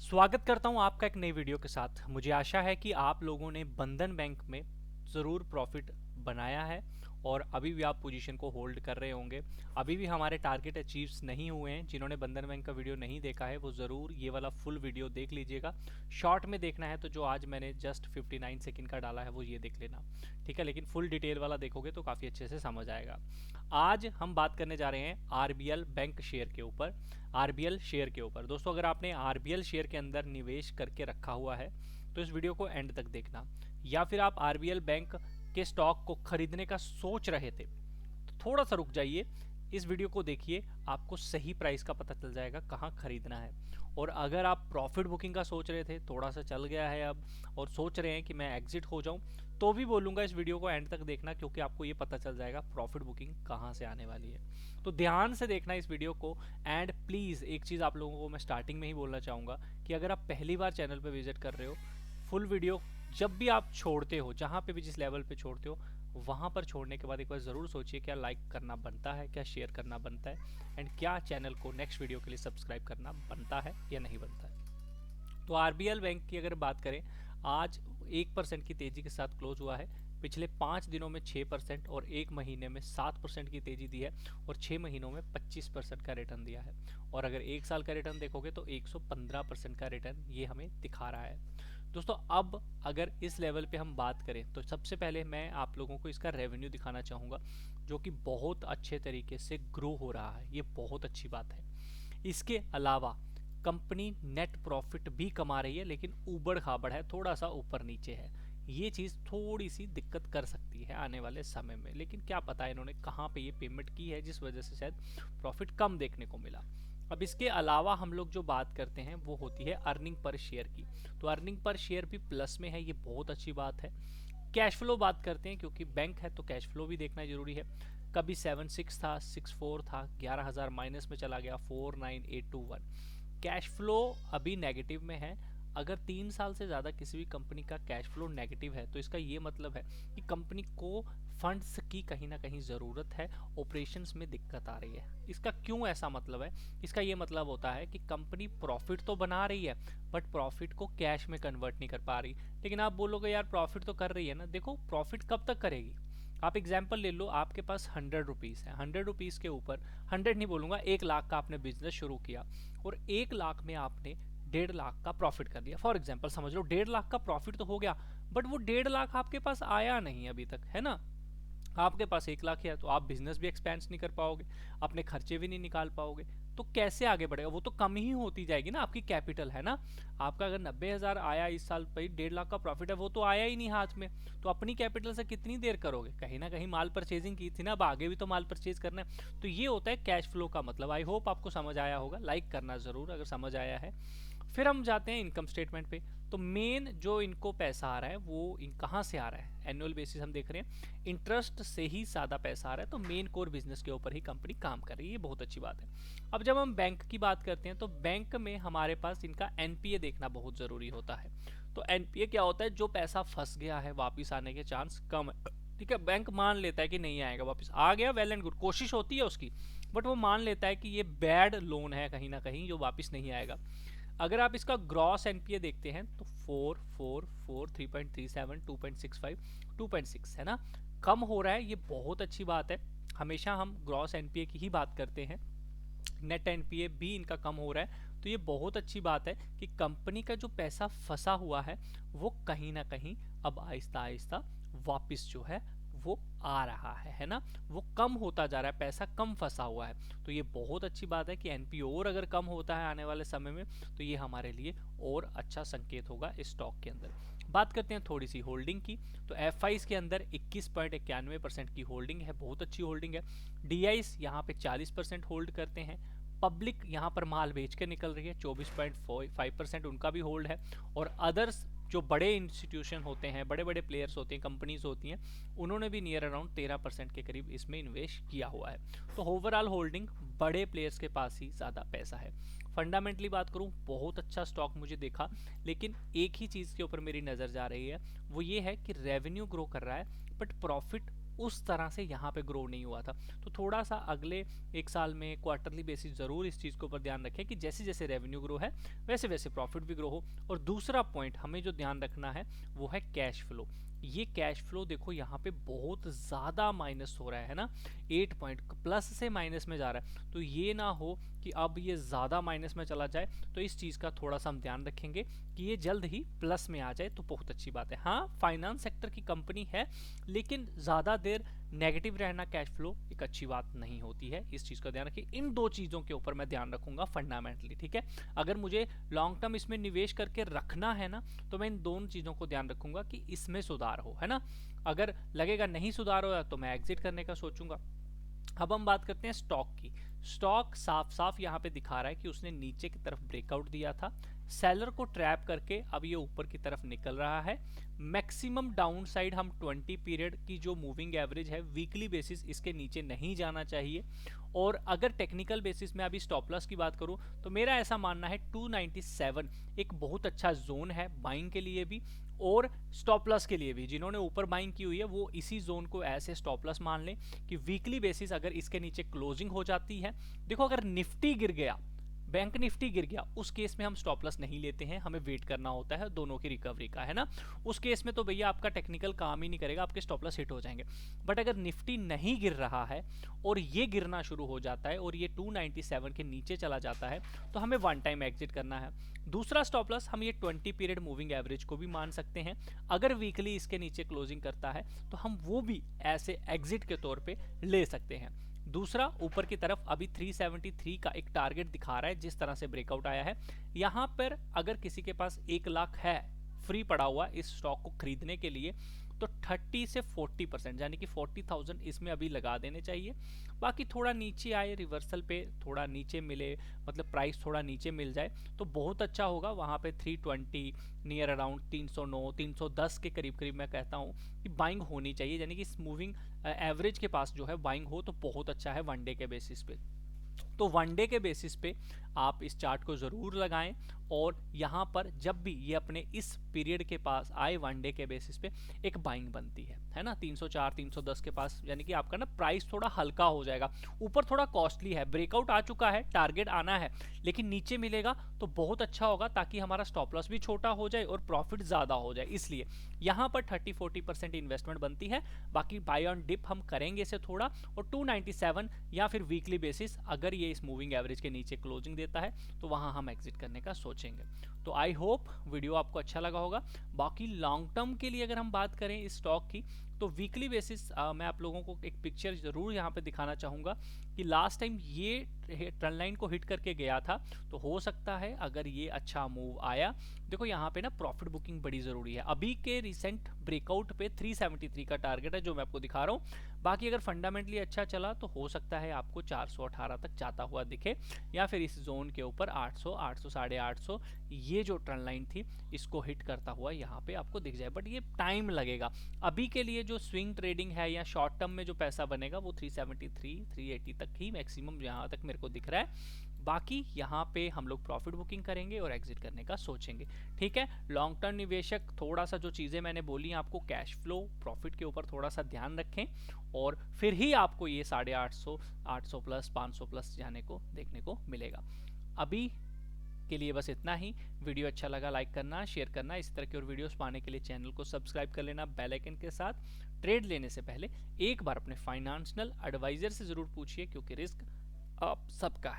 स्वागत करता हूं आपका एक नई वीडियो के साथ। मुझे आशा है कि आप लोगों ने बंधन बैंक में ज़रूर प्रॉफिट बनाया है और अभी भी आप पोजीशन को होल्ड कर रहे होंगे। अभी भी हमारे टारगेट अचीव्स नहीं हुए हैं। जिन्होंने बंधन बैंक का वीडियो नहीं देखा है वो ज़रूर ये वाला फुल वीडियो देख लीजिएगा। शॉर्ट में देखना है तो जो आज मैंने जस्ट 59 सेकंड का डाला है वो ये देख लेना, ठीक है। लेकिन फुल डिटेल वाला देखोगे तो काफ़ी अच्छे से समझ आएगा। आज हम बात करने जा रहे हैं आरबीएल बैंक शेयर के ऊपर। आरबीएल शेयर के ऊपर दोस्तों, अगर आपने आरबीएल शेयर के अंदर निवेश करके रखा हुआ है तो इस वीडियो को एंड तक देखना, या फिर आप आरबीएल बैंक के स्टॉक को खरीदने का सोच रहे थे तो थोड़ा सा रुक जाइए, इस वीडियो को देखिए, आपको सही प्राइस का पता चल जाएगा कहाँ खरीदना है। और अगर आप प्रॉफिट बुकिंग का सोच रहे थे, थोड़ा सा चल गया है अब और सोच रहे हैं कि मैं एग्जिट हो जाऊं, तो भी बोलूंगा इस वीडियो को एंड तक देखना, क्योंकि आपको ये पता चल जाएगा प्रॉफिट बुकिंग कहाँ से आने वाली है। तो ध्यान से देखना इस वीडियो को। एंड प्लीज़ एक चीज़ आप लोगों को मैं स्टार्टिंग में ही बोलना चाहूँगा कि अगर आप पहली बार चैनल पर विजिट कर रहे हो, फुल वीडियो जब भी आप छोड़ते हो, जहाँ पे भी जिस लेवल पे छोड़ते हो, वहाँ पर छोड़ने के बाद एक बार ज़रूर सोचिए क्या लाइक करना बनता है, क्या शेयर करना बनता है, एंड क्या चैनल को नेक्स्ट वीडियो के लिए सब्सक्राइब करना बनता है या नहीं बनता है। तो आरबीएल बैंक की अगर बात करें, आज 1% की तेज़ी के साथ क्लोज हुआ है। पिछले 5 दिनों में 6% और 1 महीने में 7% की तेज़ी दी है और 6 महीनों में 25% का रिटर्न दिया है। और अगर 1 साल का रिटर्न देखोगे तो 115% का रिटर्न ये हमें दिखा रहा है। दोस्तों अब अगर इस लेवल पे हम बात करें तो सबसे पहले मैं आप लोगों को इसका रेवेन्यू दिखाना चाहूँगा, जो कि बहुत अच्छे तरीके से ग्रो हो रहा है। ये बहुत अच्छी बात है। इसके अलावा कंपनी नेट प्रॉफिट भी कमा रही है, लेकिन ऊबड़ खाबड़ है, थोड़ा सा ऊपर नीचे है। ये चीज़ थोड़ी सी दिक्कत कर सकती है आने वाले समय में, लेकिन क्या पता इन्होंने कहाँ पे ये पेमेंट की है जिस वजह से शायद प्रॉफिट कम देखने को मिला। अब इसके अलावा हम लोग जो बात करते हैं वो होती है अर्निंग पर शेयर की। तो अर्निंग पर शेयर भी प्लस में है, ये बहुत अच्छी बात है। कैश फ्लो बात करते हैं, क्योंकि बैंक है तो कैश फ्लो भी देखना जरूरी है। कभी 7.6 था, 6.4 था, 11,000 माइनस में चला गया, 4,9,821। कैश फ्लो अभी नेगेटिव में है। अगर 3 साल से ज़्यादा किसी भी कंपनी का कैश फ्लो नेगेटिव है तो इसका ये मतलब है कि कंपनी को फंड्स की कहीं ना कहीं ज़रूरत है, ऑपरेशंस में दिक्कत आ रही है। इसका क्यों ऐसा मतलब है? इसका ये मतलब होता है कि कंपनी प्रॉफिट तो बना रही है बट प्रॉफिट को कैश में कन्वर्ट नहीं कर पा रही। लेकिन आप बोलोगे यार प्रॉफिट तो कर रही है ना। देखो प्रॉफिट कब तक करेगी। आप एग्जाम्पल ले लो, आपके पास 100 रुपीज़ है, 100 रुपीज़ के ऊपर, 100 नहीं बोलूँगा, 1 लाख का आपने बिजनेस शुरू किया और 1 लाख में आपने 1.5 लाख का प्रॉफिट कर लिया। फॉर एग्जाम्पल समझ लो 1.5 लाख का प्रॉफिट तो हो गया, बट वो 1.5 लाख आपके पास आया नहीं अभी तक, है ना। आपके पास 1 लाख है तो आप बिजनेस भी एक्सपेंड नहीं कर पाओगे, अपने खर्चे भी नहीं निकाल पाओगे, तो कैसे आगे बढ़ेगा? वो तो कम ही होती जाएगी ना आपकी कैपिटल, है ना। आपका अगर 90,000 आया इस साल पर, 1.5 लाख का प्रॉफिट है, वो तो आया ही नहीं हाथ में। तो अपनी कैपिटल से कितनी देर करोगे? कहीं ना कहीं माल परचेजिंग की थी ना, अब आगे भी तो माल परचेज करना है। तो ये होता है कैश फ्लो का मतलब। आई होप आपको समझ आया होगा, लाइक करना ज़रूर अगर समझ आया है। फिर हम जाते हैं इनकम स्टेटमेंट पे। तो मेन जो इनको पैसा आ रहा है वो कहाँ से आ रहा है? एनुअल बेसिस हम देख रहे हैं इंटरेस्ट से ही ज़्यादा पैसा आ रहा है। तो मेन कोर बिजनेस के ऊपर ही कंपनी काम कर रही है, ये बहुत अच्छी बात है। अब जब हम बैंक की बात करते हैं तो बैंक में हमारे पास इनका एनपीए देखना बहुत ज़रूरी होता है। तो एनपीए क्या होता है? जो पैसा फंस गया है वापिस आने के चांस कम है, ठीक है। बैंक मान लेता है कि नहीं आएगा, वापस आ गया, वेल एंड गुड, कोशिश होती है उसकी, बट वो मान लेता है कि ये बैड लोन है कहीं ना कहीं जो वापस नहीं आएगा। अगर आप इसका ग्रॉस एनपीए देखते हैं तो 4.44, 3.37, 2.65, 2.6 है ना, कम हो रहा है, ये बहुत अच्छी बात है। हमेशा हम ग्रॉस एनपीए की ही बात करते हैं, नेट एनपीए भी इनका कम हो रहा है। तो ये बहुत अच्छी बात है कि कंपनी का जो पैसा फंसा हुआ है वो कहीं ना कहीं अब आहिस्ता आहिस्ता वापस जो है वो आ रहा है ना, वो कम होता जा रहा है, पैसा कम फंसा हुआ है। तो ये बहुत अच्छी बात है कि एनपीओ और अगर कम होता है आने वाले समय में तो ये हमारे लिए और अच्छा संकेत होगा इस स्टॉक के अंदर। बात करते हैं थोड़ी सी होल्डिंग की। तो एफ के अंदर 21.91% की होल्डिंग है, बहुत अच्छी होल्डिंग है। डी यहाँ पे 40% होल्ड करते हैं। पब्लिक यहाँ पर माल बेच के निकल रही है, 24.5% उनका भी होल्ड है। और अदर्स जो बड़े इंस्टीट्यूशन होते हैं, बड़े बड़े प्लेयर्स होते हैं, कंपनीज होती हैं, उन्होंने भी नियर अराउंड 13% के करीब इसमें इन्वेस्ट किया हुआ है। तो ओवरऑल होल्डिंग बड़े प्लेयर्स के पास ही ज़्यादा पैसा है। फंडामेंटली बात करूं, बहुत अच्छा स्टॉक मुझे देखा, लेकिन एक ही चीज़ के ऊपर मेरी नज़र जा रही है, वो ये है कि रेवेन्यू ग्रो कर रहा है बट प्रॉफिट उस तरह से यहाँ पे ग्रो नहीं हुआ था। तो थोड़ा सा अगले एक साल में क्वार्टरली बेसिस ज़रूर इस चीज़ के ऊपर ध्यान रखें कि जैसे जैसे रेवेन्यू ग्रो है वैसे वैसे प्रॉफिट भी ग्रो हो। और दूसरा पॉइंट हमें जो ध्यान रखना है वो है कैश फ्लो। ये कैश फ्लो देखो यहाँ पे बहुत ज़्यादा माइनस हो रहा है ना, 8 पॉइंट प्लस से माइनस में जा रहा है। तो ये ना हो कि अब ये ज़्यादा माइनस में चला जाए, तो इस चीज़ का थोड़ा सा हम ध्यान रखेंगे कि ये जल्द ही प्लस में आ जाए तो बहुत अच्छी बात है। हाँ, फाइनेंस सेक्टर की कंपनी है, लेकिन ज़्यादा देर नेगेटिव रहना कैश फ्लो एक अच्छी बात नहीं होती है। इस चीज़ का ध्यान रखिए। इन दो चीज़ों के ऊपर मैं ध्यान रखूंगा फंडामेंटली, ठीक है। अगर मुझे लॉन्ग टर्म इसमें निवेश करके रखना है ना, तो मैं इन दोनों चीज़ों को ध्यान रखूंगा कि इसमें सुधार हो, है ना। अगर लगेगा नहीं सुधार हो तो मैं एग्जिट करने का सोचूंगा। अब हम बात करते हैं स्टॉक की। स्टॉक साफ साफ यहाँ पे दिखा रहा है कि उसने नीचे की तरफ ब्रेकआउट दिया था, सेलर को ट्रैप करके अब ये ऊपर की तरफ निकल रहा है। मैक्सिमम डाउन साइड हम 20 पीरियड की जो मूविंग एवरेज है वीकली बेसिस इसके नीचे नहीं जाना चाहिए। और अगर टेक्निकल बेसिस में अभी स्टॉप लॉस की बात करूं तो मेरा ऐसा मानना है 297 एक बहुत अच्छा जोन है बाइंग के लिए भी और स्टॉप लॉस के लिए भी। जिन्होंने ऊपर बाइंग की हुई है वो इसी जोन को ऐसे स्टॉप लॉस मान लें कि वीकली बेसिस अगर इसके नीचे क्लोजिंग हो जाती है, देखो अगर निफ्टी गिर गया, बैंक निफ्टी गिर गया, उस केस में हम स्टॉप लॉस नहीं लेते हैं, हमें वेट करना होता है दोनों की रिकवरी का, है ना। उस केस में तो भैया आपका टेक्निकल काम ही नहीं करेगा, आपके स्टॉप लॉस हिट हो जाएंगे। बट अगर निफ्टी नहीं गिर रहा है और ये गिरना शुरू हो जाता है और ये 297 के नीचे चला जाता है, तो हमें वन टाइम एग्जिट करना है। दूसरा स्टॉप लॉस हम ये 20 पीरियड मूविंग एवरेज को भी मान सकते हैं। अगर वीकली इसके नीचे क्लोजिंग करता है तो हम वो भी ऐसे एग्जिट के तौर पे ले सकते हैं। दूसरा, ऊपर की तरफ अभी 373 का एक टारगेट दिखा रहा है जिस तरह से ब्रेकआउट आया है। यहां पर अगर किसी के पास 1 लाख है फ्री पड़ा हुआ इस स्टॉक को खरीदने के लिए, तो 30 से 40% यानी कि 40,000 इसमें अभी लगा देने चाहिए। बाकी थोड़ा नीचे आए, रिवर्सल पे थोड़ा नीचे मिले, मतलब प्राइस थोड़ा नीचे मिल जाए तो बहुत अच्छा होगा। वहाँ पे 320 नियर अराउंड 309 310 के करीब करीब मैं कहता हूँ कि बाइंग होनी चाहिए, यानी कि इस मूविंग एवरेज के पास जो है बाइंग हो तो बहुत अच्छा है वनडे के बेसिस पे। तो वनडे के बेसिस पे आप इस चार्ट को ज़रूर लगाएं और यहाँ पर जब भी ये अपने इस पीरियड के पास आए वनडे के बेसिस पे एक बाइंग बनती है ना 304 310 के पास, यानी कि आपका ना प्राइस थोड़ा हल्का हो जाएगा। ऊपर थोड़ा कॉस्टली है, ब्रेकआउट आ चुका है, टारगेट आना है, लेकिन नीचे मिलेगा तो बहुत अच्छा होगा ताकि हमारा स्टॉप लॉस भी छोटा हो जाए और प्रॉफिट ज़्यादा हो जाए। इसलिए यहाँ पर 30-40% इन्वेस्टमेंट बनती है। बाकी बाय ऑन डिप हम करेंगे इसे थोड़ा, और 297 या फिर वीकली बेसिस अगर ये इस मूविंग एवरेज के नीचे क्लोजिंग देता है तो वहाँ हम एग्जिट करने का सोचेंगे। तो आई होप वीडियो आपको अच्छा लगा होगा। बाकी लॉन्ग टर्म के लिए अगर हम बात करें इस स्टॉक की, तो वीकली बेसिस मैं आप लोगों को एक पिक्चर जरूर यहाँ पे दिखाना चाहूँगा कि लास्ट टाइम ये ट्रेंड लाइन को हिट करके गया था, तो हो सकता है अगर ये अच्छा मूव आया, देखो यहाँ पे ना प्रॉफिट बुकिंग बड़ी ज़रूरी है। अभी के रिसेंट ब्रेकआउट पे 373 का टारगेट है जो मैं आपको दिखा रहा हूँ। बाकी अगर फंडामेंटली अच्छा चला तो हो सकता है आपको 418 तक जाता हुआ दिखे, या फिर इस जोन के ऊपर 800 800 850 ये जो ट्रेंड लाइन थी इसको हिट करता हुआ यहाँ पे आपको दिख जाए। बट ये टाइम लगेगा। अभी के लिए जो स्विंग ट्रेडिंग है या शॉर्ट टर्म में जो पैसा बनेगा वो 373 380 तक ही मैक्सिमम यहाँ तक मेरे को दिख रहा है। बाकी यहाँ पे हम लोग प्रॉफिट बुकिंग करेंगे और एग्जिट करने का सोचेंगे, ठीक है। लॉन्ग टर्म निवेशक थोड़ा सा जो चीज़ें मैंने बोली आपको कैश फ्लो प्रॉफिट के ऊपर थोड़ा सा ध्यान रखें और फिर ही आपको ये 850 800 प्लस 500 प्लस जाने को देखने को मिलेगा। अभी के लिए बस इतना ही। वीडियो अच्छा लगा लाइक करना, शेयर करना। इस तरह की और वीडियोस पाने के लिए चैनल को सब्सक्राइब कर लेना बेल आइकन के साथ। ट्रेड लेने से पहले एक बार अपने फाइनेंशियल एडवाइजर से ज़रूर पूछिए क्योंकि रिस्क आप सबका है।